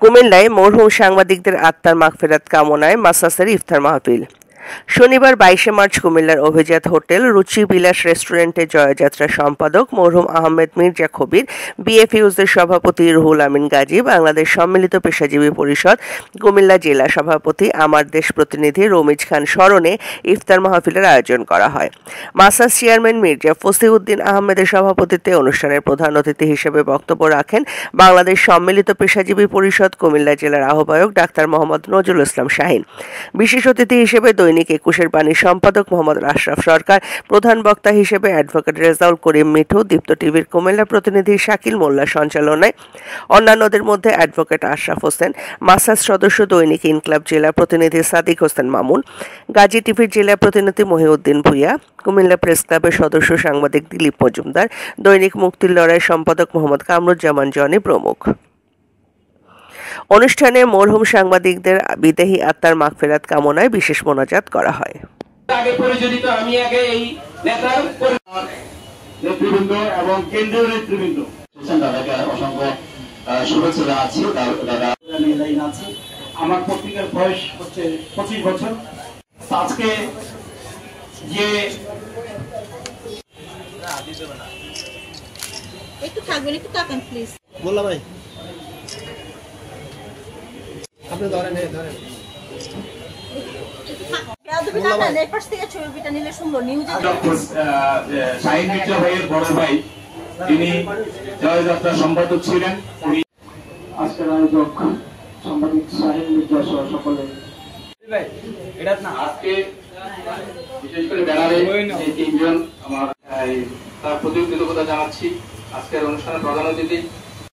কুমিল্লায় মরহুম সাংবাদিকদের আত্মার মাগফিরাত কামনায় মাসাসের ইফতার মাহফিল। শনিবার 22 মার্চ কুমিল্লার অভিজাত হোটেল রুচি বিলাস রেস্টুরেন্টে জয়যাত্রা সম্পাদক মরহুম আহমেদ মির্জা খবির, বিএফইউজের সভাপতি রুহুল আমিন গাজী, বাংলাদেশ সম্মিলিত পেশাজীবী পরিষদ কুমিল্লা জেলা সভাপতি আমার দেশ প্রতিনিধি রমিজ খান স্মরণে ইফতার মাহফিলের আয়োজন করা হয়। মাসাস চেয়ারম্যান মির্জা ফসিউদ্দিন আহমেদের সভাপতিত্বে অনুষ্ঠানের প্রধান অতিথি হিসেবে বক্তব্য রাখেন বাংলাদেশ সম্মিলিত পেশাজীবী পরিষদ কুমিল্লা জেলার আহ্বায়ক ডাক্তার মোহাম্মদ নজরুল ইসলাম শাহীন। বিশেষ অতিথি হিসেবে দৈনিক 21-এর বাণীর সম্পাদক মোহাম্মদ আশরাফ সরকার, প্রধান বক্তা হিসেবে অ্যাডভোকেট রেজাউল করিম মিঠু, দীপ্ত টিভির কুমিল্লা প্রতিনিধি শাকিল মোল্লা সঞ্চালনায়, অন্যান্যদের মধ্যে অ্যাডভোকেট আশরাফ হোসেন, মাসাস সদস্য দৈনিক ইনকলাব জেলা প্রতিনিধি সাদিক হোসেন মামুন, গাজী টিভির জেলা প্রতিনিধি মহিউদ্দিন ভূঁইয়া, কুমিল্লা প্রেস ক্লাবের সদস্য সাংবাদিক দিলীপ মজুমদার, দৈনিক মুক্তির লড়াই সম্পাদক মোহাম্মদ কামরুজ্জামান জনি প্রমুখ। অনুষ্ঠানে মরহুম সাংবাদিকদের বিদেহী আত্মার মাগফিরাত কামনায় বিশেষ মোনাজাত করা হয়। নেতৃবৃন্দ এবং কেন্দ্রীয় নেতৃবৃন্দ শুভেচ্ছা জানাচ্ছি। আমার পত্রিকার বয়স হচ্ছে 25 বছর। আজকে যে একটু থাকবেন, একটু তাকান প্লিজ। বললাম ভাই আপনি ধরেন ধরেন শাহীন মির্জা ভাইয়ের বড় ভাই, তিনি জয়যাত্রা সম্পাদক ছিলেন। আজকের আয়োজক সাংবাদিক শাহীন মির্জা সহ সকলে আজকে বিশেষ করে ব্যানারে তিনজন আমার তার প্রতি কৃতজ্ঞতা জানাচ্ছি। আজকের অনুষ্ঠানের প্রধান অতিথি